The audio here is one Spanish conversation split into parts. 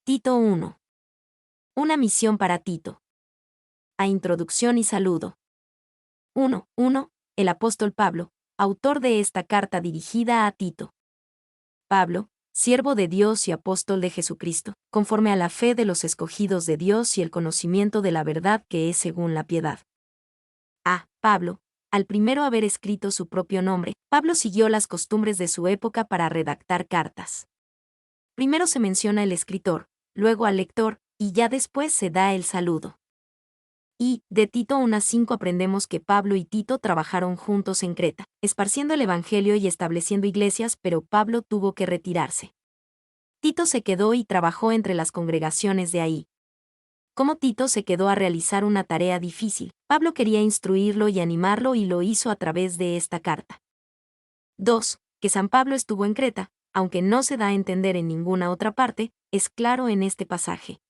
Tito 1. Una misión para Tito. A introducción y saludo. 1. El apóstol Pablo, autor de esta carta dirigida a Tito. Pablo, siervo de Dios y apóstol de Jesucristo, conforme a la fe de los escogidos de Dios y el conocimiento de la verdad que es según la piedad. Pablo, al primero haber escrito su propio nombre, Pablo siguió las costumbres de su época para redactar cartas. Primero se menciona el escritor, luego al lector, y ya después se da el saludo. Y, de Tito 1:5 aprendemos que Pablo y Tito trabajaron juntos en Creta, esparciendo el evangelio y estableciendo iglesias, pero Pablo tuvo que retirarse. Tito se quedó y trabajó entre las congregaciones de ahí. Como Tito se quedó a realizar una tarea difícil, Pablo quería instruirlo y animarlo y lo hizo a través de esta carta. 2. Que San Pablo estuvo en Creta, aunque no se da a entender en ninguna otra parte, es claro en este pasaje.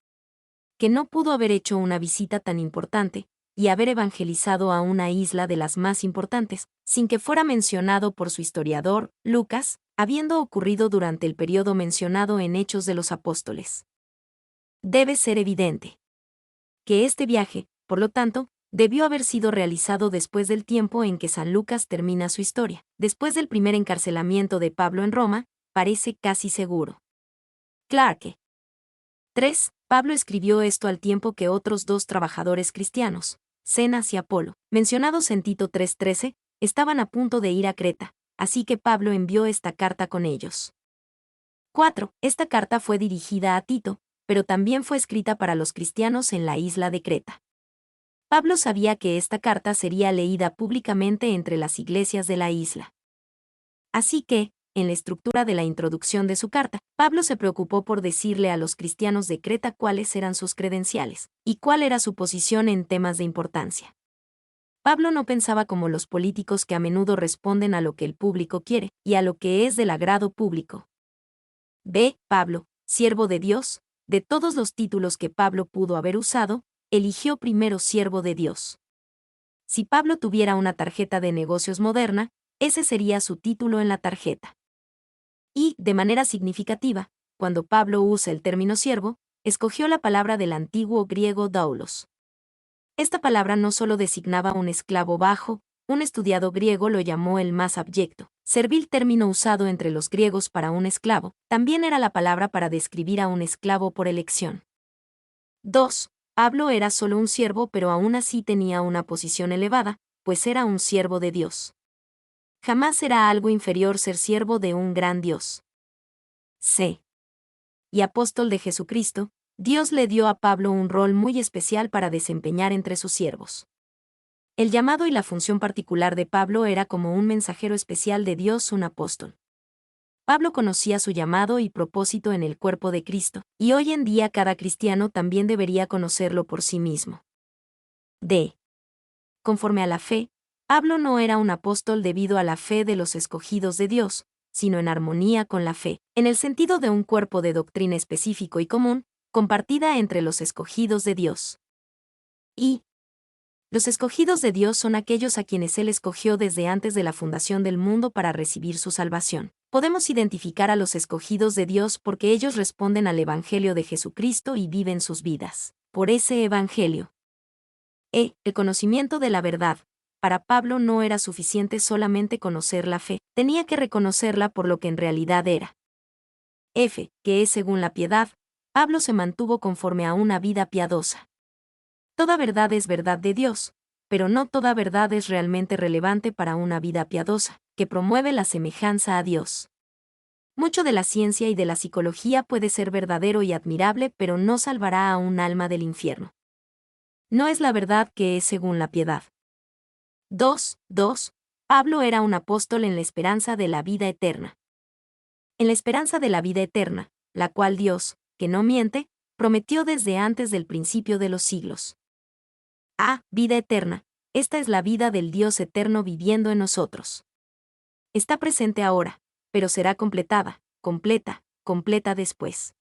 Que no pudo haber hecho una visita tan importante, y haber evangelizado a una isla de las más importantes, sin que fuera mencionado por su historiador, Lucas, habiendo ocurrido durante el periodo mencionado en Hechos de los Apóstoles. Debe ser evidente que este viaje, por lo tanto, debió haber sido realizado después del tiempo en que San Lucas termina su historia. Después del primer encarcelamiento de Pablo en Roma, parece casi seguro. Clarke. 3. Pablo escribió esto al tiempo que otros dos trabajadores cristianos, Zenas y Apolo, mencionados en Tito 3:13, estaban a punto de ir a Creta, así que Pablo envió esta carta con ellos. 4. Esta carta fue dirigida a Tito, pero también fue escrita para los cristianos en la isla de Creta. Pablo sabía que esta carta sería leída públicamente entre las iglesias de la isla. Así que, en la estructura de la introducción de su carta, Pablo se preocupó por decirle a los cristianos de Creta cuáles eran sus credenciales, y cuál era su posición en temas de importancia. Pablo no pensaba como los políticos que a menudo responden a lo que el público quiere, y a lo que es del agrado público. Pablo, siervo de Dios, de todos los títulos que Pablo pudo haber usado, eligió primero siervo de Dios. Si Pablo tuviera una tarjeta de negocios moderna, ese sería su título en la tarjeta. Y, de manera significativa, cuando Pablo usa el término siervo, escogió la palabra del antiguo griego doulos. Esta palabra no solo designaba un esclavo bajo, un estudiado griego lo llamó el más abyecto, servil término usado entre los griegos para un esclavo, también era la palabra para describir a un esclavo por elección. 2. Pablo era solo un siervo, pero aún así tenía una posición elevada, pues era un siervo de Dios. Jamás será algo inferior ser siervo de un gran Dios. Y apóstol de Jesucristo, Dios le dio a Pablo un rol muy especial para desempeñar entre sus siervos. El llamado y la función particular de Pablo era como un mensajero especial de Dios, un apóstol. Pablo conocía su llamado y propósito en el cuerpo de Cristo, y hoy en día cada cristiano también debería conocerlo por sí mismo. Conforme a la fe, Pablo no era un apóstol debido a la fe de los escogidos de Dios, sino en armonía con la fe, en el sentido de un cuerpo de doctrina específico y común, compartida entre los escogidos de Dios. Y los escogidos de Dios son aquellos a quienes Él escogió desde antes de la fundación del mundo para recibir su salvación. Podemos identificar a los escogidos de Dios porque ellos responden al Evangelio de Jesucristo y viven sus vidas por ese Evangelio. El conocimiento de la verdad. Para Pablo no era suficiente solamente conocer la fe, tenía que reconocerla por lo que en realidad era. Que es según la piedad, Pablo se mantuvo conforme a una vida piadosa. Toda verdad es verdad de Dios, pero no toda verdad es realmente relevante para una vida piadosa, que promueve la semejanza a Dios. Mucho de la ciencia y de la psicología puede ser verdadero y admirable, pero no salvará a un alma del infierno. No es la verdad que es según la piedad. 2. Pablo era un apóstol en la esperanza de la vida eterna. En la esperanza de la vida eterna, la cual Dios, que no miente, prometió desde antes del principio de los siglos. Vida eterna. Esta es la vida del Dios eterno viviendo en nosotros. Está presente ahora, pero será completa después.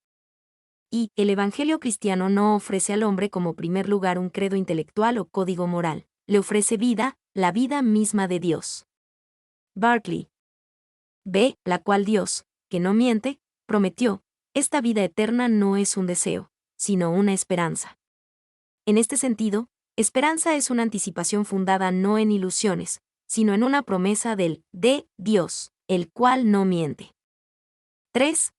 Y el Evangelio cristiano no ofrece al hombre como primer lugar un credo intelectual o código moral, le ofrece vida, la vida misma de Dios. Barclay. La cual Dios, que no miente, prometió, Esta vida eterna no es un deseo, sino una esperanza. En este sentido, esperanza es una anticipación fundada no en ilusiones, sino en una promesa de Dios, el cual no miente. 3.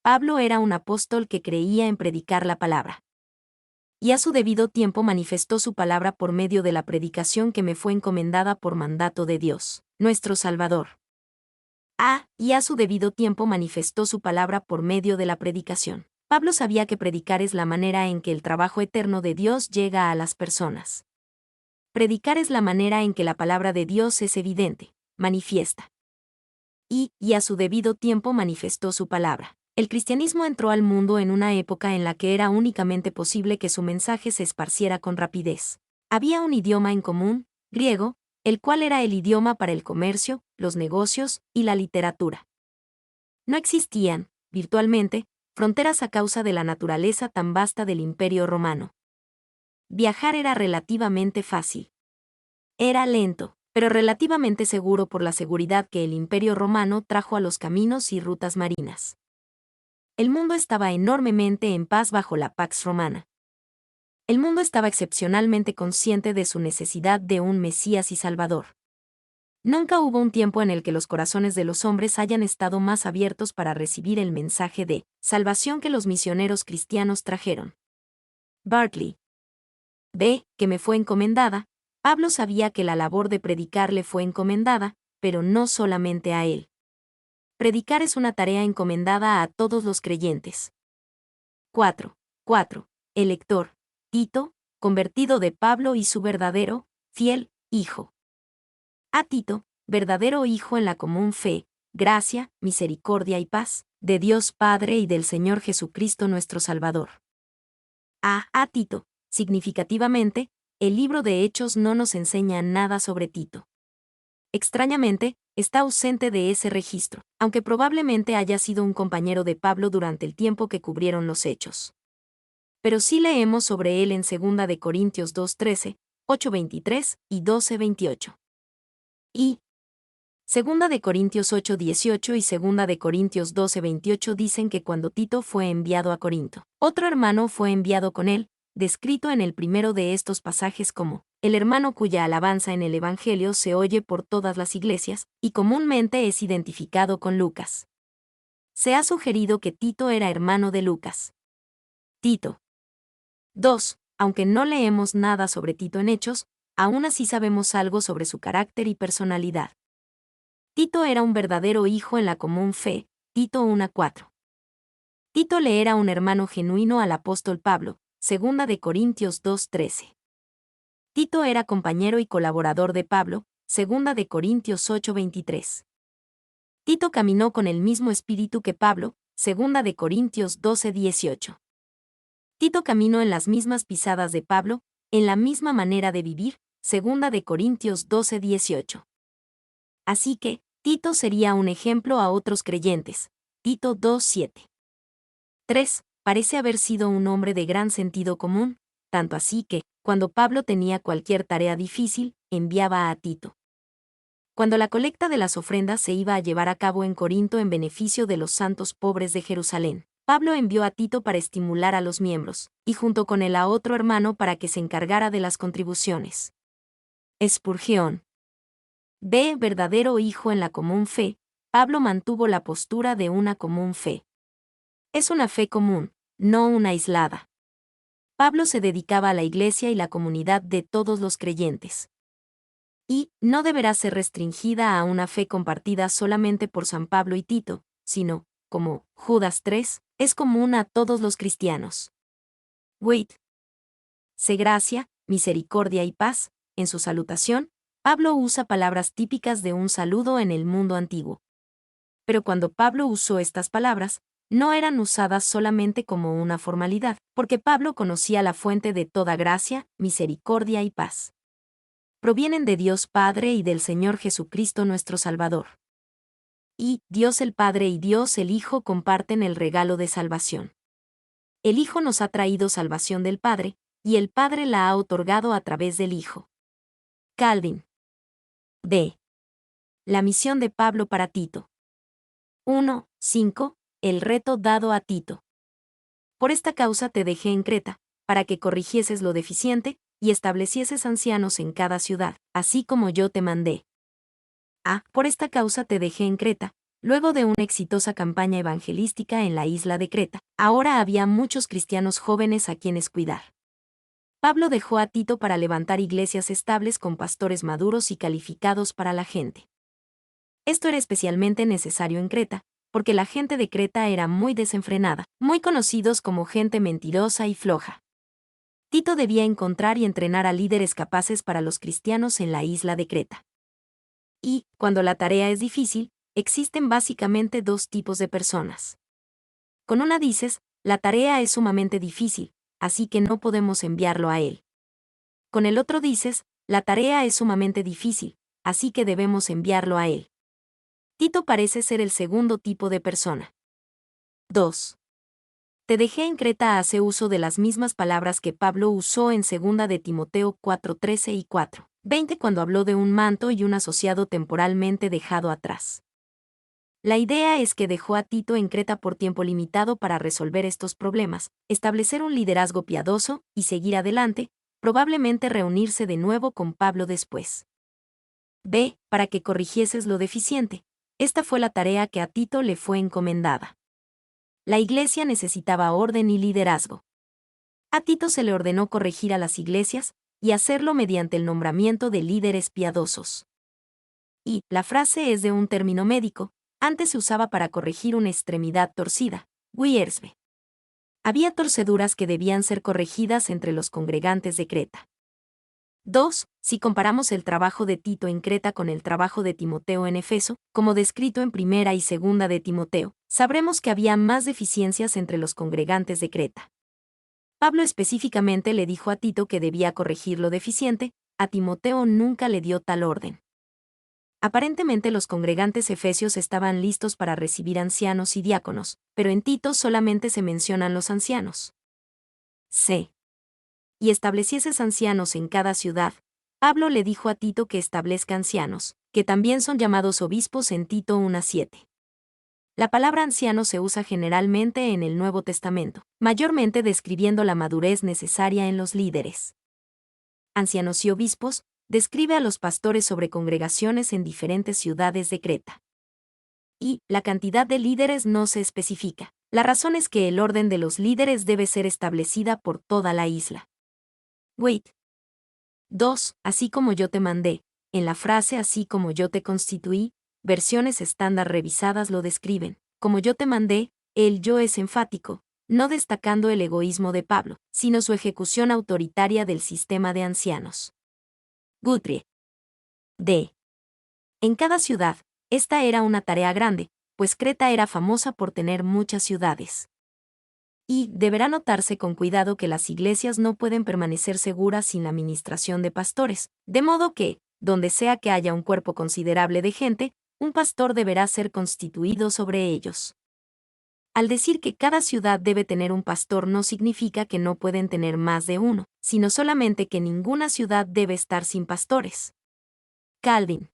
Pablo era un apóstol que creía en predicar la palabra. Y a su debido tiempo manifestó su palabra por medio de la predicación que me fue encomendada por mandato de Dios, nuestro Salvador. Y a su debido tiempo manifestó su palabra por medio de la predicación. Pablo sabía que predicar es la manera en que el trabajo eterno de Dios llega a las personas. Predicar es la manera en que la palabra de Dios es evidente, manifiesta. Y a su debido tiempo manifestó su palabra. El cristianismo entró al mundo en una época en la que era únicamente posible que su mensaje se esparciera con rapidez. Había un idioma en común, griego, el cual era el idioma para el comercio, los negocios y la literatura. No existían, virtualmente, fronteras a causa de la naturaleza tan vasta del Imperio Romano. Viajar era relativamente fácil. Era lento, pero relativamente seguro por la seguridad que el Imperio Romano trajo a los caminos y rutas marinas. El mundo estaba enormemente en paz bajo la Pax Romana. El mundo estaba excepcionalmente consciente de su necesidad de un Mesías y Salvador. Nunca hubo un tiempo en el que los corazones de los hombres hayan estado más abiertos para recibir el mensaje de salvación que los misioneros cristianos trajeron. Barclay. Que me fue encomendada. Pablo sabía que la labor de predicar le fue encomendada, pero no solamente a él. Predicar es una tarea encomendada a todos los creyentes. 4. El lector, Tito, convertido de Pablo y su verdadero, fiel, hijo. A Tito, verdadero hijo en la común fe, gracia, misericordia y paz, de Dios Padre y del Señor Jesucristo nuestro Salvador. A Tito, significativamente, el libro de Hechos no nos enseña nada sobre Tito. Extrañamente, está ausente de ese registro, aunque probablemente haya sido un compañero de Pablo durante el tiempo que cubrieron los hechos. Pero sí leemos sobre él en 2 de Corintios 2:13, 8:23 y 12:28. Y 2 de Corintios 8:18 y 2 de Corintios 12:28 dicen que cuando Tito fue enviado a Corinto, otro hermano fue enviado con él, descrito en el primero de estos pasajes como el hermano cuya alabanza en el Evangelio se oye por todas las iglesias, y comúnmente es identificado con Lucas. Se ha sugerido que Tito era hermano de Lucas. Tito. 2. Aunque no leemos nada sobre Tito en Hechos, aún así sabemos algo sobre su carácter y personalidad. Tito era un verdadero hijo en la común fe, Tito 1:4. Tito le era un hermano genuino al apóstol Pablo, 2 de Corintios 2:13. Tito era compañero y colaborador de Pablo, 2 de Corintios 8:23. Tito caminó con el mismo espíritu que Pablo, 2 de Corintios 12:18. Tito caminó en las mismas pisadas de Pablo, en la misma manera de vivir, 2 de Corintios 12:18. Así que, Tito sería un ejemplo a otros creyentes, Tito 2:7. 3. Parece haber sido un hombre de gran sentido común, tanto así que, cuando Pablo tenía cualquier tarea difícil, enviaba a Tito. Cuando la colecta de las ofrendas se iba a llevar a cabo en Corinto en beneficio de los santos pobres de Jerusalén, Pablo envió a Tito para estimular a los miembros, y junto con él a otro hermano para que se encargara de las contribuciones. Spurgeon. Verdadero hijo en la común fe, Pablo mantuvo la postura de una común fe. Es una fe común, no una aislada. Pablo se dedicaba a la iglesia y la comunidad de todos los creyentes. Y no deberá ser restringida a una fe compartida solamente por San Pablo y Tito, sino, como Judas 3, es común a todos los cristianos. Wait. Sé gracia, misericordia y paz. En su salutación, Pablo usa palabras típicas de un saludo en el mundo antiguo. Pero cuando Pablo usó estas palabras, no eran usadas solamente como una formalidad, porque Pablo conocía la fuente de toda gracia, misericordia y paz. Provienen de Dios Padre y del Señor Jesucristo nuestro Salvador. Y Dios el Padre y Dios el Hijo comparten el regalo de salvación. El Hijo nos ha traído salvación del Padre, y el Padre la ha otorgado a través del Hijo. Calvin. La misión de Pablo para Tito. 1:5. el reto dado a Tito. Por esta causa te dejé en Creta, para que corrigieses lo deficiente, y establecieses ancianos en cada ciudad, así como yo te mandé. Por esta causa te dejé en Creta, luego de una exitosa campaña evangelística en la isla de Creta. Ahora había muchos cristianos jóvenes a quienes cuidar. Pablo dejó a Tito para levantar iglesias estables con pastores maduros y calificados para la gente. Esto era especialmente necesario en Creta, porque la gente de Creta era muy desenfrenada, muy conocidos como gente mentirosa y floja. Tito debía encontrar y entrenar a líderes capaces para los cristianos en la isla de Creta. Y, cuando la tarea es difícil, existen básicamente dos tipos de personas. Con una dices, la tarea es sumamente difícil, así que no podemos enviarlo a él. Con el otro dices, la tarea es sumamente difícil, así que debemos enviarlo a él. Tito parece ser el segundo tipo de persona. 2. Te dejé en Creta hace uso de las mismas palabras que Pablo usó en 2 de Timoteo 4:13 y 4:20 cuando habló de un manto y un asociado temporalmente dejado atrás. La idea es que dejó a Tito en Creta por tiempo limitado para resolver estos problemas, establecer un liderazgo piadoso y seguir adelante, probablemente reunirse de nuevo con Pablo después. Para que corrigieses lo deficiente. Esta fue la tarea que a Tito le fue encomendada. La iglesia necesitaba orden y liderazgo. A Tito se le ordenó corregir a las iglesias, y hacerlo mediante el nombramiento de líderes piadosos. Y la frase es de un término médico, antes se usaba para corregir una extremidad torcida, wiersbe. Había torceduras que debían ser corregidas entre los congregantes de Creta. 2. Si comparamos el trabajo de Tito en Creta con el trabajo de Timoteo en Efeso, como descrito en 1 y 2 de Timoteo, sabremos que había más deficiencias entre los congregantes de Creta. Pablo específicamente le dijo a Tito que debía corregir lo deficiente, a Timoteo nunca le dio tal orden. Aparentemente los congregantes efesios estaban listos para recibir ancianos y diáconos, pero en Tito solamente se mencionan los ancianos. Y establecieses ancianos en cada ciudad. Pablo le dijo a Tito que establezca ancianos, que también son llamados obispos en Tito 1:7. La palabra anciano se usa generalmente en el Nuevo Testamento, mayormente describiendo la madurez necesaria en los líderes. Ancianos y obispos describe a los pastores sobre congregaciones en diferentes ciudades de Creta. Y la cantidad de líderes no se especifica. La razón es que el orden de los líderes debe ser establecida por toda la isla. 2. Así como yo te mandé. En la frase así como yo te constituí, versiones estándar revisadas lo describen. Como yo te mandé, el yo es enfático, no destacando el egoísmo de Pablo, sino su ejecución autoritaria del sistema de ancianos. Guthrie. En cada ciudad, esta era una tarea grande, pues Creta era famosa por tener muchas ciudades. Y deberá notarse con cuidado que las iglesias no pueden permanecer seguras sin la administración de pastores, de modo que, donde sea que haya un cuerpo considerable de gente, un pastor deberá ser constituido sobre ellos. Al decir que cada ciudad debe tener un pastor no significa que no pueden tener más de uno, sino solamente que ninguna ciudad debe estar sin pastores. Calvin.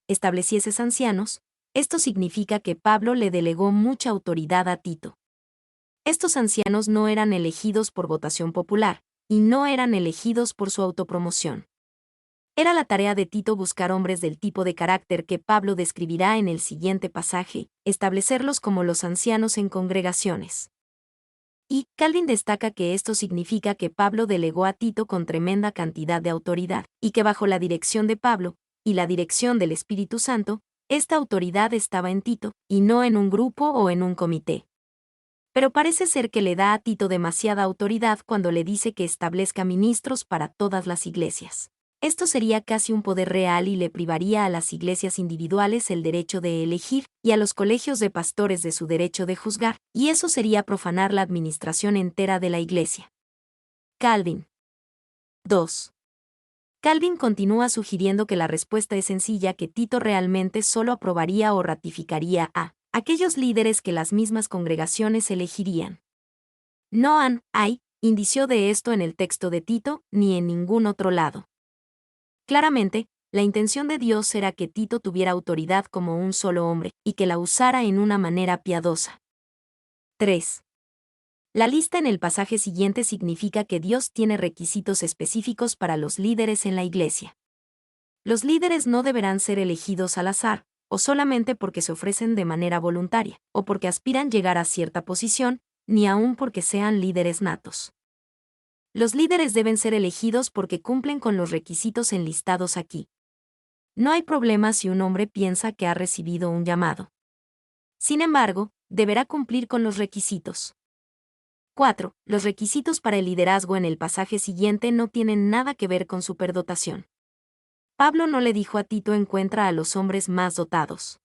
Establecieses ancianos. Esto significa que Pablo le delegó mucha autoridad a Tito. Estos ancianos no eran elegidos por votación popular, y no eran elegidos por su autopromoción. Era la tarea de Tito buscar hombres del tipo de carácter que Pablo describirá en el siguiente pasaje, establecerlos como los ancianos en congregaciones. Y Calvin destaca que esto significa que Pablo delegó a Tito con tremenda cantidad de autoridad, y que bajo la dirección de Pablo, y la dirección del Espíritu Santo, esta autoridad estaba en Tito, y no en un grupo o en un comité. Pero parece ser que le da a Tito demasiada autoridad cuando le dice que establezca ministros para todas las iglesias. Esto sería casi un poder real y le privaría a las iglesias individuales el derecho de elegir, y a los colegios de pastores de su derecho de juzgar, y eso sería profanar la administración entera de la iglesia. Calvin. 2. Calvin continúa sugiriendo que la respuesta es sencilla, que Tito realmente solo aprobaría o ratificaría a aquellos líderes que las mismas congregaciones elegirían. No hay indicio de esto en el texto de Tito, ni en ningún otro lado. Claramente, La intención de Dios era que Tito tuviera autoridad como un solo hombre, y que la usara en una manera piadosa. 3. La lista en el pasaje siguiente significa que Dios tiene requisitos específicos para los líderes en la iglesia. Los líderes no deberán ser elegidos al azar, o solamente porque se ofrecen de manera voluntaria, o porque aspiran llegar a cierta posición, ni aun porque sean líderes natos. Los líderes deben ser elegidos porque cumplen con los requisitos enlistados aquí. No hay problema si un hombre piensa que ha recibido un llamado. Sin embargo, deberá cumplir con los requisitos. 4. Los requisitos para el liderazgo en el pasaje siguiente no tienen nada que ver con superdotación. Pablo no le dijo a Tito encuentra a los hombres más dotados.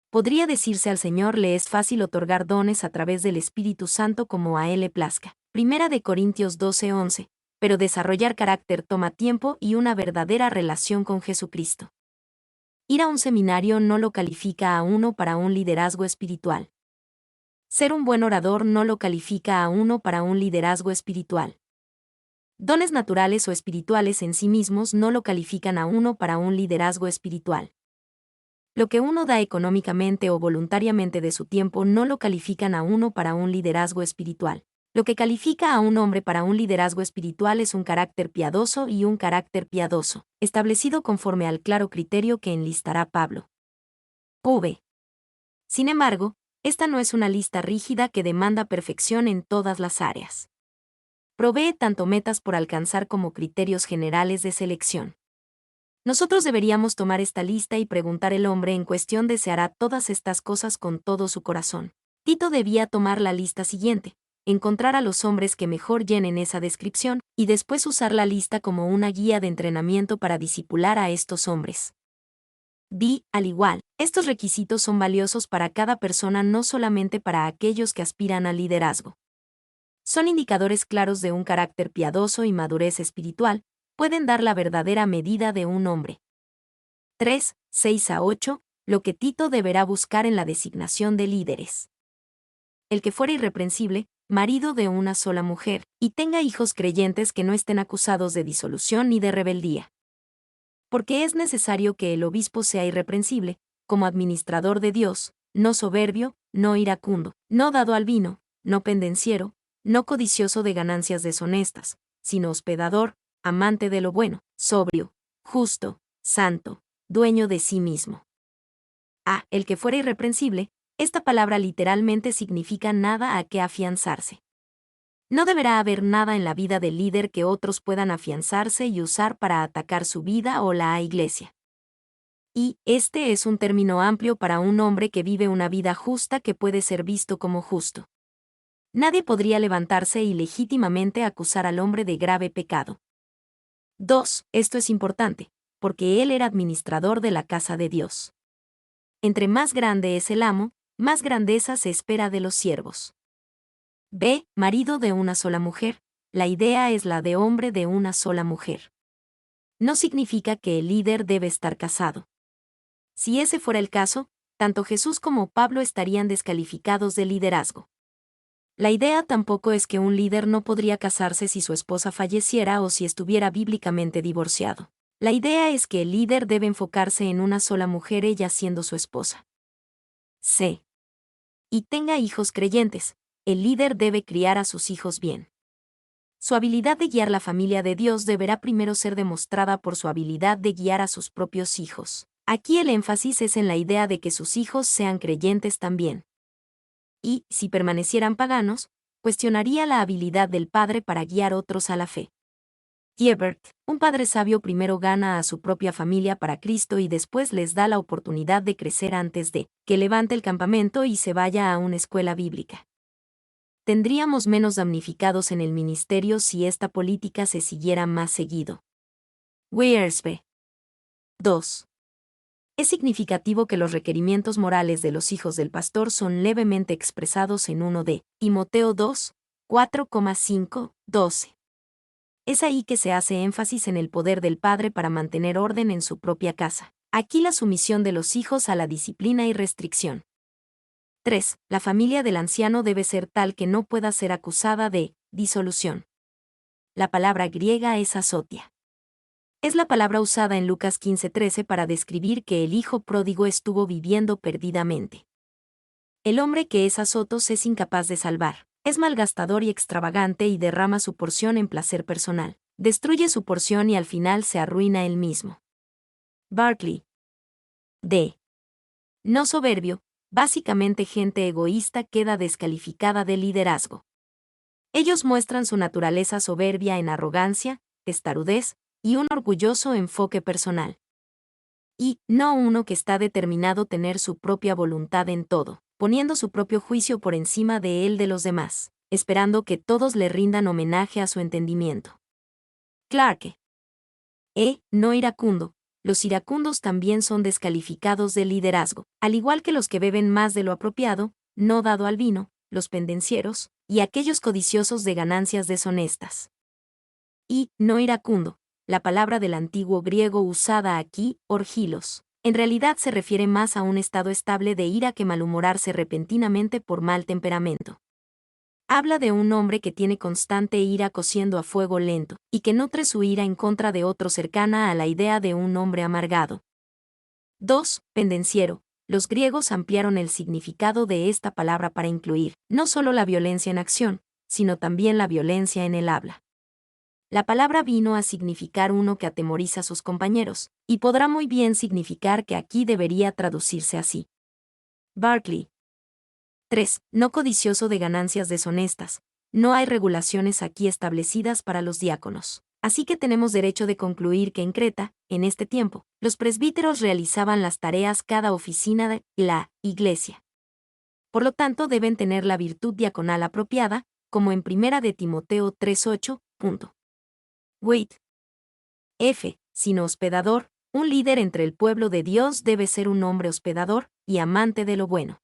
Podría decirse al Señor le es fácil otorgar dones a través del Espíritu Santo como a él le plazca. 1 Corintios 12:11, pero desarrollar carácter toma tiempo y una verdadera relación con Jesucristo. Ir a un seminario no lo califica a uno para un liderazgo espiritual. Ser un buen orador no lo califica a uno para un liderazgo espiritual. Dones naturales o espirituales en sí mismos no lo califican a uno para un liderazgo espiritual. Lo que uno da económicamente o voluntariamente de su tiempo no lo califican a uno para un liderazgo espiritual. Lo que califica a un hombre para un liderazgo espiritual es un carácter piadoso y un carácter piadoso, establecido conforme al claro criterio que enlistará Pablo. V. Sin embargo, esta no es una lista rígida que demanda perfección en todas las áreas. Provee tanto metas por alcanzar como criterios generales de selección. Nosotros deberíamos tomar esta lista y preguntar el hombre en cuestión deseará todas estas cosas con todo su corazón. Tito debía tomar la lista siguiente, encontrar a los hombres que mejor llenen esa descripción, y después usar la lista como una guía de entrenamiento para discipular a estos hombres. Al igual, estos requisitos son valiosos para cada persona, no solamente para aquellos que aspiran al liderazgo. Son indicadores claros de un carácter piadoso y madurez espiritual, pueden dar la verdadera medida de un hombre. 3, 6 a 8. Lo que Tito deberá buscar en la designación de líderes. El que fuera irreprensible, marido de una sola mujer, y tenga hijos creyentes que no estén acusados de disolución ni de rebeldía. Porque es necesario que el obispo sea irreprensible, como administrador de Dios, no soberbio, no iracundo, no dado al vino, no pendenciero, no codicioso de ganancias deshonestas, sino hospedador, amante de lo bueno, sobrio, justo, santo, dueño de sí mismo. El que fuera irreprensible, esta palabra literalmente significa nada a qué afianzarse. No deberá haber nada en la vida del líder que otros puedan afianzarse y usar para atacar su vida o la iglesia. Y este es un término amplio para un hombre que vive una vida justa que puede ser visto como justo. Nadie podría levantarse y legítimamente acusar al hombre de grave pecado. 2. Esto es importante, porque él era administrador de la casa de Dios. Entre más grande es el amo, más grandeza se espera de los siervos. Marido de una sola mujer. La idea es la de hombre de una sola mujer. No significa que el líder debe estar casado. Si ese fuera el caso, tanto Jesús como Pablo estarían descalificados de liderazgo. La idea tampoco es que un líder no podría casarse si su esposa falleciera o si estuviera bíblicamente divorciado. La idea es que el líder debe enfocarse en una sola mujer, ella siendo su esposa. Y tenga hijos creyentes. El líder debe criar a sus hijos bien. Su habilidad de guiar la familia de Dios deberá primero ser demostrada por su habilidad de guiar a sus propios hijos. Aquí el énfasis es en la idea de que sus hijos sean creyentes también. Y, si permanecieran paganos, cuestionaría la habilidad del padre para guiar otros a la fe. Hiebert, un padre sabio primero gana a su propia familia para Cristo y después les da la oportunidad de crecer antes de que levante el campamento y se vaya a una escuela bíblica. Tendríamos menos damnificados en el ministerio si esta política se siguiera más seguido. Wiersbe. 2. Es significativo que los requerimientos morales de los hijos del pastor son levemente expresados en 1 de Timoteo 2, 4,5, 12. Es ahí que se hace énfasis en el poder del padre para mantener orden en su propia casa. Aquí la sumisión de los hijos a la disciplina y restricción. 3. La familia del anciano debe ser tal que no pueda ser acusada de disolución. La palabra griega es azotia. Es la palabra usada en Lucas 15:13 para describir que el hijo pródigo estuvo viviendo perdidamente. El hombre que es azotos es incapaz de salvar, es malgastador y extravagante y derrama su porción en placer personal, destruye su porción y al final se arruina él mismo. Barclay. D. No soberbio, básicamente gente egoísta queda descalificada del liderazgo. Ellos muestran su naturaleza soberbia en arrogancia, testarudez y un orgulloso enfoque personal. Y no uno que está determinado a tener su propia voluntad en todo, poniendo su propio juicio por encima de él de los demás, esperando que todos le rindan homenaje a su entendimiento. Clarke. No iracundo. Los iracundos también son descalificados del liderazgo, al igual que los que beben más de lo apropiado, no dado al vino, los pendencieros, y aquellos codiciosos de ganancias deshonestas. Y no iracundo, la palabra del antiguo griego usada aquí, orgilos, en realidad se refiere más a un estado estable de ira que malhumorarse repentinamente por mal temperamento. Habla de un hombre que tiene constante ira cociendo a fuego lento, y que nutre su ira en contra de otro cercana a la idea de un hombre amargado. 2. Pendenciero. Los griegos ampliaron el significado de esta palabra para incluir, no solo la violencia en acción, sino también la violencia en el habla. La palabra vino a significar uno que atemoriza a sus compañeros, y podrá muy bien significar que aquí debería traducirse así. Barclay. 3. No codicioso de ganancias deshonestas. No hay regulaciones aquí establecidas para los diáconos. Así que tenemos derecho de concluir que en Creta, en este tiempo, los presbíteros realizaban las tareas cada oficina de la iglesia. Por lo tanto, deben tener la virtud diaconal apropiada, como en 1 de Timoteo 3:8. Wait. F. Sino hospedador. Un líder entre el pueblo de Dios debe ser un hombre hospedador y amante de lo bueno.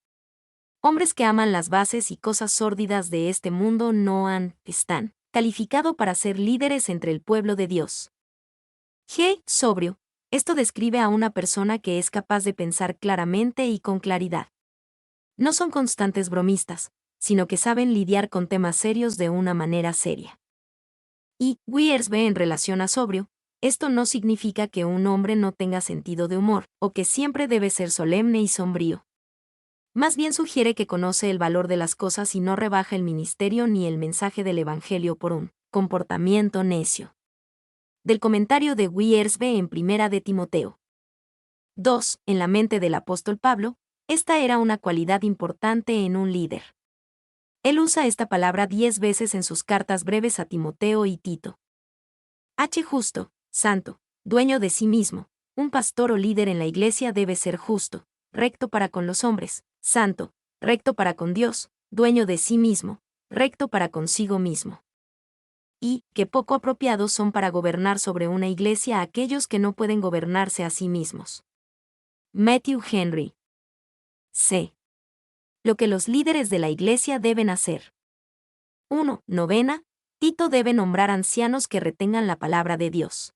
Hombres que aman las bases y cosas sórdidas de este mundo están calificado para ser líderes entre el pueblo de Dios. G. Sobrio. Esto describe a una persona que es capaz de pensar claramente y con claridad. No son constantes bromistas, sino que saben lidiar con temas serios de una manera seria. Y Wiersbe en relación a sobrio, esto no significa que un hombre no tenga sentido de humor, o que siempre debe ser solemne y sombrío. Más bien sugiere que conoce el valor de las cosas y no rebaja el ministerio ni el mensaje del Evangelio por un comportamiento necio. Del comentario de Wiersbe en 1 de Timoteo. 2. En la mente del apóstol Pablo, esta era una cualidad importante en un líder. Él usa esta palabra 10 veces en sus cartas breves a Timoteo y Tito. H. Justo, santo, dueño de sí mismo. Un pastor o líder en la iglesia debe ser justo, recto para con los hombres, santo, recto para con Dios, dueño de sí mismo, recto para consigo mismo. Y que poco apropiados son para gobernar sobre una iglesia aquellos que no pueden gobernarse a sí mismos. Matthew Henry. C. Lo que los líderes de la iglesia deben hacer. 1. Novena. Tito debe nombrar ancianos que retengan la palabra de Dios.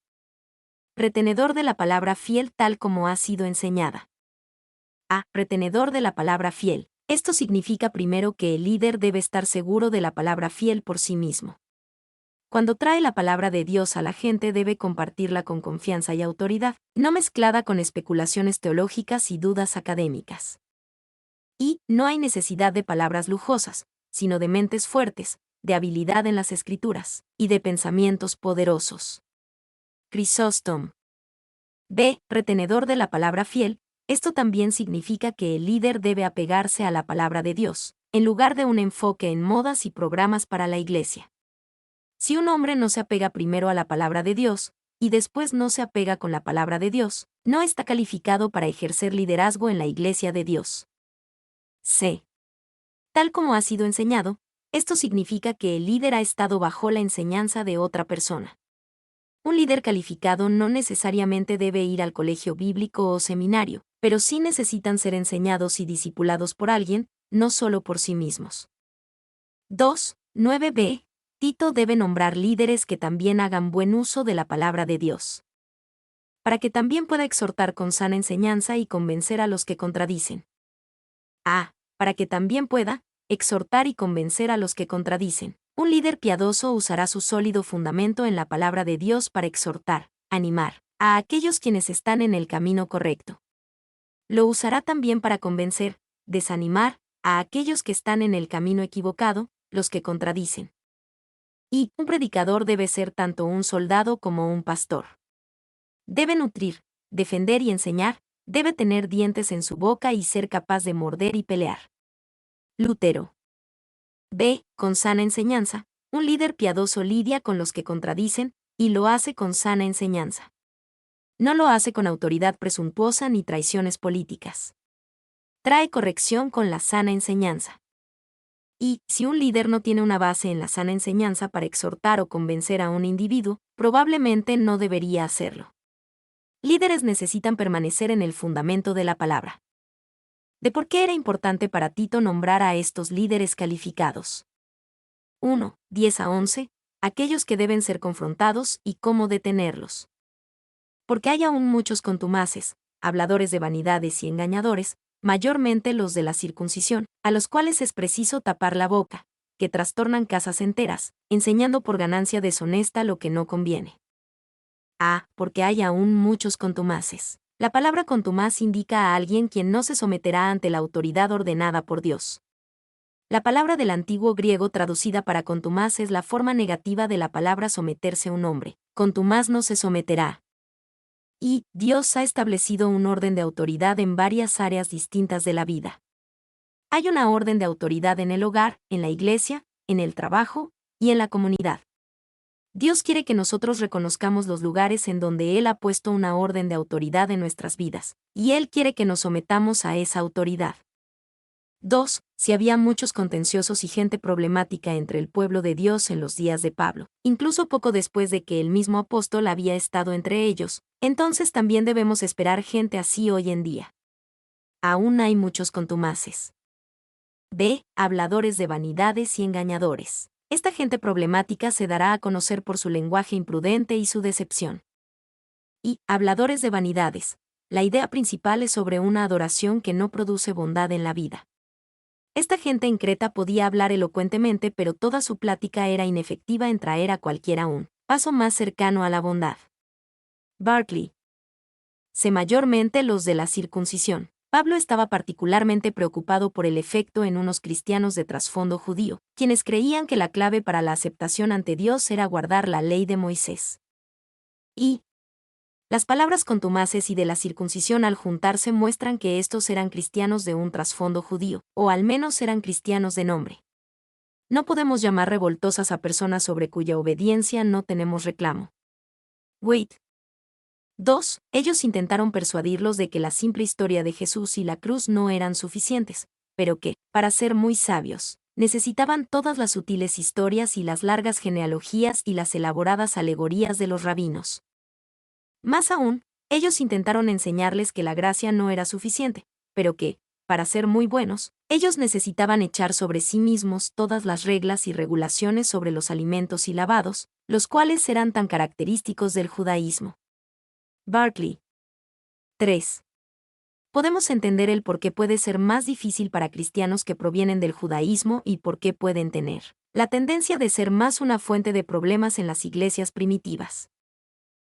Retenedor de la palabra fiel tal como ha sido enseñada. A. Retenedor de la palabra fiel. Esto significa primero que el líder debe estar seguro de la palabra fiel por sí mismo. Cuando trae la palabra de Dios a la gente debe compartirla con confianza y autoridad, no mezclada con especulaciones teológicas y dudas académicas. Y no hay necesidad de palabras lujosas, sino de mentes fuertes, de habilidad en las escrituras, y de pensamientos poderosos. Crisóstomo. B. Retenedor de la palabra fiel. Esto también significa que el líder debe apegarse a la palabra de Dios, en lugar de un enfoque en modas y programas para la iglesia. Si un hombre no se apega primero a la palabra de Dios, y después no se apega con la palabra de Dios, no está calificado para ejercer liderazgo en la iglesia de Dios. C. Tal como ha sido enseñado, esto significa que el líder ha estado bajo la enseñanza de otra persona. Un líder calificado no necesariamente debe ir al colegio bíblico o seminario, pero sí necesitan ser enseñados y discipulados por alguien, no solo por sí mismos. 2. 9b. Tito debe nombrar líderes que también hagan buen uso de la palabra de Dios, para que también pueda exhortar con sana enseñanza y convencer a los que contradicen. A. Para que también pueda exhortar y convencer a los que contradicen. Un líder piadoso usará su sólido fundamento en la palabra de Dios para exhortar, animar a aquellos quienes están en el camino correcto. Lo usará también para convencer, desanimar a aquellos que están en el camino equivocado, los que contradicen. Y un predicador debe ser tanto un soldado como un pastor. Debe nutrir, defender y enseñar, debe tener dientes en su boca y ser capaz de morder y pelear. Lutero. B. Con sana enseñanza, un líder piadoso lidia con los que contradicen, y lo hace con sana enseñanza. No lo hace con autoridad presuntuosa ni traiciones políticas. Trae corrección con la sana enseñanza. Y, si un líder no tiene una base en la sana enseñanza para exhortar o convencer a un individuo, probablemente no debería hacerlo. Líderes necesitan permanecer en el fundamento de la palabra. ¿De por qué era importante para Tito nombrar a estos líderes calificados? 1. 10-11. Aquellos que deben ser confrontados y cómo detenerlos. Porque hay aún muchos contumaces, habladores de vanidades y engañadores, mayormente los de la circuncisión, a los cuales es preciso tapar la boca, que trastornan casas enteras, enseñando por ganancia deshonesta lo que no conviene. A. Porque hay aún muchos contumaces. La palabra contumaz indica a alguien quien no se someterá ante la autoridad ordenada por Dios. La palabra del antiguo griego traducida para contumaz es la forma negativa de la palabra someterse a un hombre. Contumaz no se someterá. Y Dios ha establecido un orden de autoridad en varias áreas distintas de la vida. Hay una orden de autoridad en el hogar, en la iglesia, en el trabajo y en la comunidad. Dios quiere que nosotros reconozcamos los lugares en donde Él ha puesto una orden de autoridad en nuestras vidas, y Él quiere que nos sometamos a esa autoridad. 2. Si había muchos contenciosos y gente problemática entre el pueblo de Dios en los días de Pablo, incluso poco después de que el mismo apóstol había estado entre ellos, entonces también debemos esperar gente así hoy en día. Aún hay muchos contumaces. B. Habladores de vanidades y engañadores. Esta gente problemática se dará a conocer por su lenguaje imprudente y su decepción. Y habladores de vanidades. La idea principal es sobre una adoración que no produce bondad en la vida. Esta gente en Creta podía hablar elocuentemente, pero toda su plática era inefectiva en traer a cualquiera un paso más cercano a la bondad. Barclay. C. Mayormente los de la circuncisión. Pablo estaba particularmente preocupado por el efecto en unos cristianos de trasfondo judío, quienes creían que la clave para la aceptación ante Dios era guardar la ley de Moisés. Y las palabras contumaces y de la circuncisión al juntarse muestran que estos eran cristianos de un trasfondo judío, o al menos eran cristianos de nombre. No podemos llamar revoltosas a personas sobre cuya obediencia no tenemos reclamo. Wait. 2. Ellos intentaron persuadirlos de que la simple historia de Jesús y la cruz no eran suficientes, pero que, para ser muy sabios, necesitaban todas las sutiles historias y las largas genealogías y las elaboradas alegorías de los rabinos. Más aún, ellos intentaron enseñarles que la gracia no era suficiente, pero que, para ser muy buenos, ellos necesitaban echar sobre sí mismos todas las reglas y regulaciones sobre los alimentos y lavados, los cuales eran tan característicos del judaísmo. Barclay. 3. Podemos entender el por qué puede ser más difícil para cristianos que provienen del judaísmo y por qué pueden tener la tendencia de ser más una fuente de problemas en las iglesias primitivas.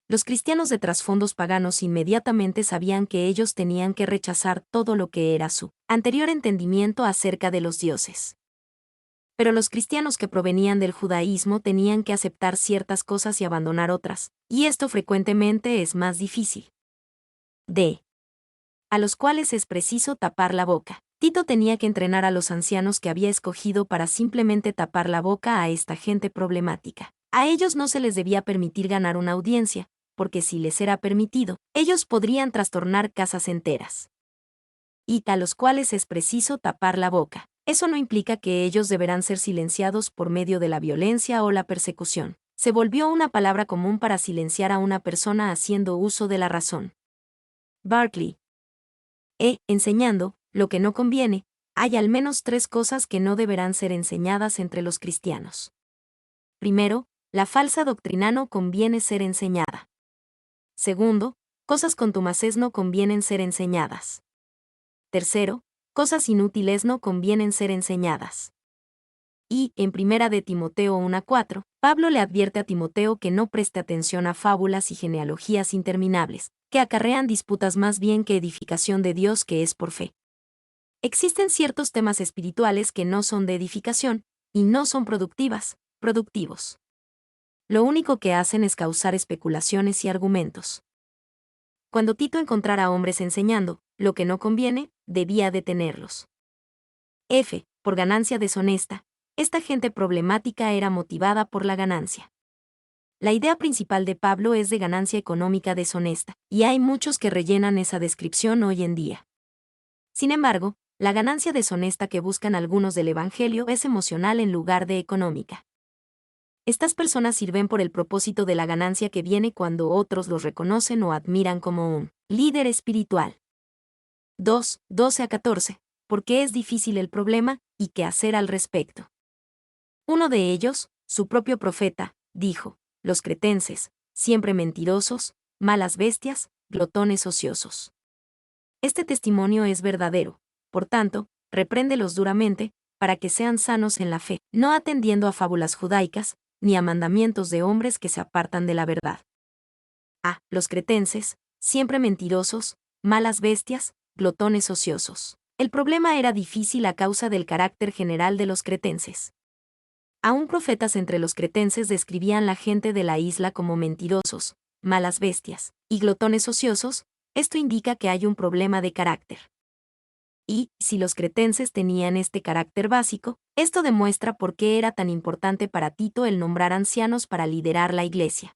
Los cristianos de trasfondos paganos inmediatamente sabían que ellos tenían que rechazar todo lo que era su anterior entendimiento acerca de los dioses. Pero los cristianos que provenían del judaísmo tenían que aceptar ciertas cosas y abandonar otras, y esto frecuentemente es más difícil. D. A los cuales es preciso tapar la boca. Tito tenía que entrenar a los ancianos que había escogido para simplemente tapar la boca a esta gente problemática. A ellos no se les debía permitir ganar una audiencia, porque si les era permitido, ellos podrían trastornar casas enteras. Y a los cuales es preciso tapar la boca. Eso no implica que ellos deberán ser silenciados por medio de la violencia o la persecución. Se volvió una palabra común para silenciar a una persona haciendo uso de la razón. Barclay. Enseñando lo que no conviene, hay al menos 3 cosas que no deberán ser enseñadas entre los cristianos. Primero, la falsa doctrina no conviene ser enseñada. Segundo, cosas contumaces no convienen ser enseñadas. Tercero, cosas inútiles no convienen ser enseñadas. Y, en 1 de Timoteo 1:4, Pablo le advierte a Timoteo que no preste atención a fábulas y genealogías interminables, que acarrean disputas más bien que edificación de Dios que es por fe. Existen ciertos temas espirituales que no son de edificación, y no son productivos. Lo único que hacen es causar especulaciones y argumentos. Cuando Tito encontrara hombres enseñando lo que no conviene, debía detenerlos. Por ganancia deshonesta. Esta gente problemática era motivada por la ganancia. La idea principal de Pablo es de ganancia económica deshonesta, y hay muchos que rellenan esa descripción hoy en día. Sin embargo, la ganancia deshonesta que buscan algunos del Evangelio es emocional en lugar de económica. Estas personas sirven por el propósito de la ganancia que viene cuando otros los reconocen o admiran como un líder espiritual. 2:12-14. ¿Por qué es difícil el problema y qué hacer al respecto? Uno de ellos, su propio profeta, dijo: los cretenses, siempre mentirosos, malas bestias, glotones ociosos. Este testimonio es verdadero, por tanto, repréndelos duramente, para que sean sanos en la fe, no atendiendo a fábulas judaicas, ni a mandamientos de hombres que se apartan de la verdad. Los cretenses, siempre mentirosos, malas bestias, glotones ociosos. El problema era difícil a causa del carácter general de los cretenses. Aún profetas entre los cretenses describían la gente de la isla como mentirosos, malas bestias, y glotones ociosos. Esto indica que hay un problema de carácter. Y, si los cretenses tenían este carácter básico, esto demuestra por qué era tan importante para Tito el nombrar ancianos para liderar la iglesia.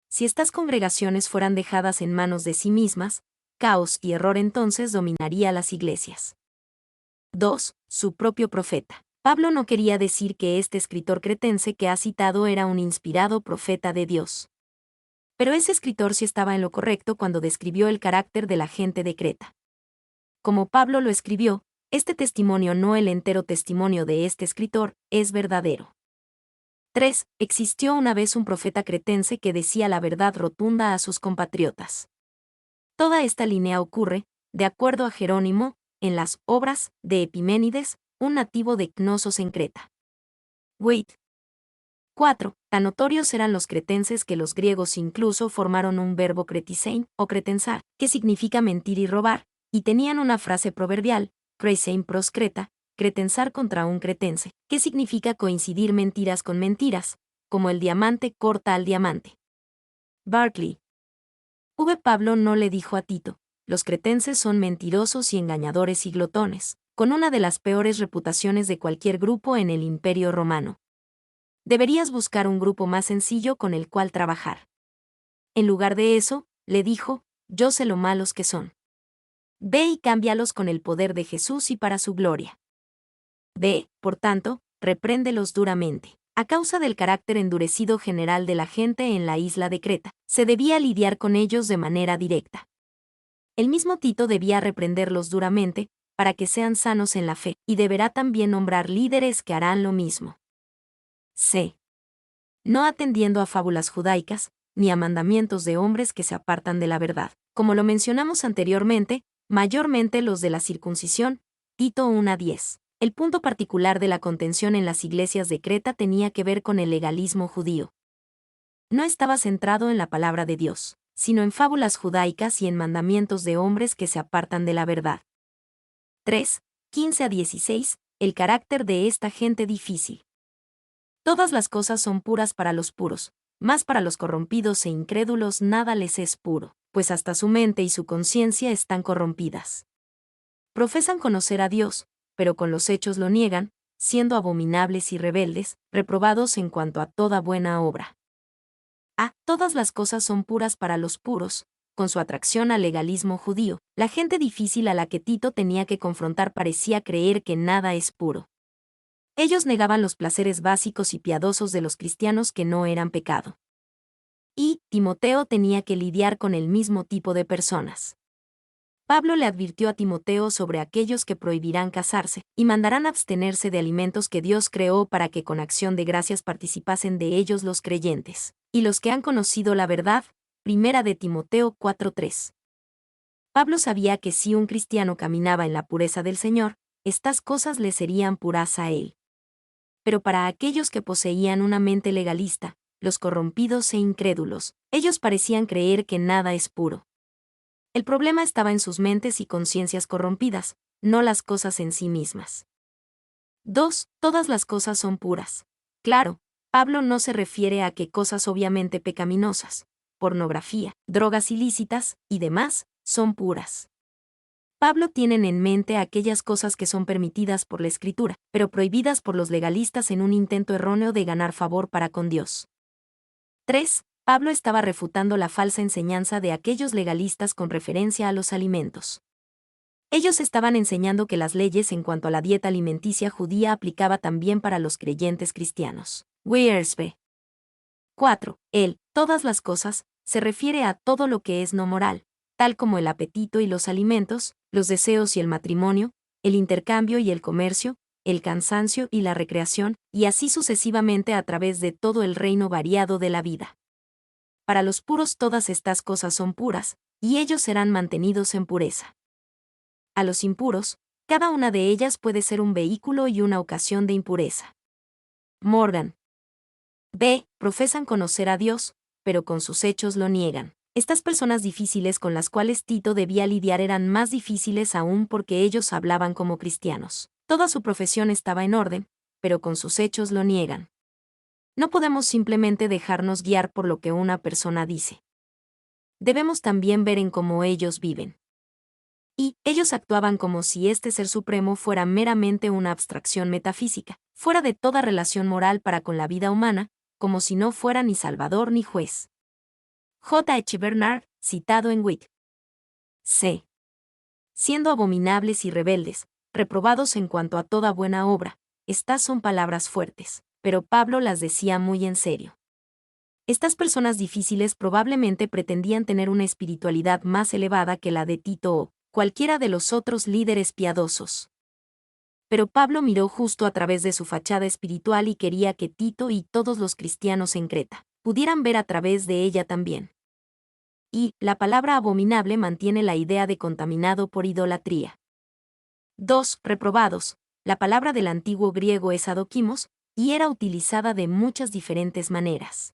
Si estas congregaciones fueran dejadas en manos de sí mismas, caos y error entonces dominaría las iglesias. 2. Su propio profeta. Pablo no quería decir que este escritor cretense que ha citado era un inspirado profeta de Dios. Pero ese escritor sí estaba en lo correcto cuando describió el carácter de la gente de Creta. Como Pablo lo escribió, este testimonio, no el entero testimonio de este escritor, es verdadero. 3. Existió una vez un profeta cretense que decía la verdad rotunda a sus compatriotas. Toda esta línea ocurre, de acuerdo a Jerónimo, en las obras de Epiménides, un nativo de Cnosos en Creta. 4. Tan notorios eran los cretenses que los griegos incluso formaron un verbo cretisein o cretensar, que significa mentir y robar, y tenían una frase proverbial, kreisein pros Creta, cretensar contra un cretense, que significa coincidir mentiras con mentiras, como el diamante corta al diamante. Barclay. Pablo no le dijo a Tito: los cretenses son mentirosos y engañadores y glotones, con una de las peores reputaciones de cualquier grupo en el Imperio Romano. Deberías buscar un grupo más sencillo con el cual trabajar. En lugar de eso, le dijo: yo sé lo malos que son. Ve y cámbialos con el poder de Jesús y para su gloria. Por tanto, repréndelos duramente. A causa del carácter endurecido general de la gente en la isla de Creta, se debía lidiar con ellos de manera directa. El mismo Tito debía reprenderlos duramente, para que sean sanos en la fe, y deberá también nombrar líderes que harán lo mismo. No atendiendo a fábulas judaicas, ni a mandamientos de hombres que se apartan de la verdad. Como lo mencionamos anteriormente, mayormente los de la circuncisión, Tito 1:10. El punto particular de la contención en las iglesias de Creta tenía que ver con el legalismo judío. No estaba centrado en la palabra de Dios, sino en fábulas judaicas y en mandamientos de hombres que se apartan de la verdad. 3:15-16. El carácter de esta gente difícil. Todas las cosas son puras para los puros, mas para los corrompidos e incrédulos nada les es puro, pues hasta su mente y su conciencia están corrompidas. Profesan conocer a Dios, pero con los hechos lo niegan, siendo abominables y rebeldes, reprobados en cuanto a toda buena obra. Todas las cosas son puras para los puros. Con su atracción al legalismo judío, la gente difícil a la que Tito tenía que confrontar parecía creer que nada es puro. Ellos negaban los placeres básicos y piadosos de los cristianos que no eran pecado. Y Timoteo tenía que lidiar con el mismo tipo de personas. Pablo le advirtió a Timoteo sobre aquellos que prohibirán casarse y mandarán abstenerse de alimentos que Dios creó para que con acción de gracias participasen de ellos los creyentes, y los que han conocido la verdad. 1 de Timoteo 4:3. Pablo sabía que si un cristiano caminaba en la pureza del Señor, estas cosas le serían puras a él. Pero para aquellos que poseían una mente legalista, los corrompidos e incrédulos, ellos parecían creer que nada es puro. El problema estaba en sus mentes y conciencias corrompidas, no las cosas en sí mismas. 2. Todas las cosas son puras. Claro, Pablo no se refiere a que cosas obviamente pecaminosas, pornografía, drogas ilícitas y demás, son puras. Pablo tiene en mente aquellas cosas que son permitidas por la Escritura, pero prohibidas por los legalistas en un intento erróneo de ganar favor para con Dios. 3. Pablo estaba refutando la falsa enseñanza de aquellos legalistas con referencia a los alimentos. Ellos estaban enseñando que las leyes en cuanto a la dieta alimenticia judía aplicaba también para los creyentes cristianos. Wiersbe. 4. Todas las cosas, se refiere a todo lo que es no moral, tal como el apetito y los alimentos, los deseos y el matrimonio, el intercambio y el comercio, el cansancio y la recreación, y así sucesivamente a través de todo el reino variado de la vida. Para los puros todas estas cosas son puras, y ellos serán mantenidos en pureza. A los impuros, cada una de ellas puede ser un vehículo y una ocasión de impureza. Morgan. B. Profesan conocer a Dios, pero con sus hechos lo niegan. Estas personas difíciles con las cuales Tito debía lidiar eran más difíciles aún porque ellos hablaban como cristianos. Toda su profesión estaba en orden, pero con sus hechos lo niegan. No podemos simplemente dejarnos guiar por lo que una persona dice. Debemos también ver en cómo ellos viven. Y ellos actuaban como si este ser supremo fuera meramente una abstracción metafísica, fuera de toda relación moral para con la vida humana, como si no fuera ni salvador ni juez. J. H. Bernard, citado en Wit. C. Siendo abominables y rebeldes, reprobados en cuanto a toda buena obra, estas son palabras fuertes, pero Pablo las decía muy en serio. Estas personas difíciles probablemente pretendían tener una espiritualidad más elevada que la de Tito o cualquiera de los otros líderes piadosos. Pero Pablo miró justo a través de su fachada espiritual y quería que Tito y todos los cristianos en Creta pudieran ver a través de ella también. Y la palabra abominable mantiene la idea de contaminado por idolatría. 2. Reprobados. La palabra del antiguo griego es adokimos, y era utilizada de muchas diferentes maneras.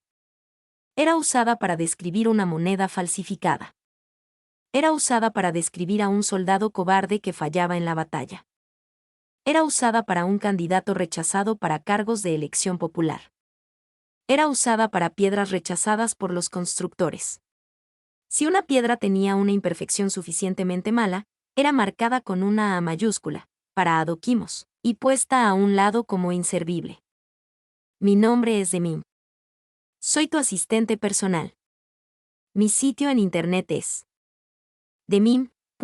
Era usada para describir una moneda falsificada. Era usada para describir a un soldado cobarde que fallaba en la batalla. Era usada para un candidato rechazado para cargos de elección popular. Era usada para piedras rechazadas por los constructores. Si una piedra tenía una imperfección suficientemente mala, era marcada con una A mayúscula, para adokimos, y puesta a un lado como inservible. Mi nombre es Demim. Soy tu asistente personal. Mi sitio en internet es demim.es.tl.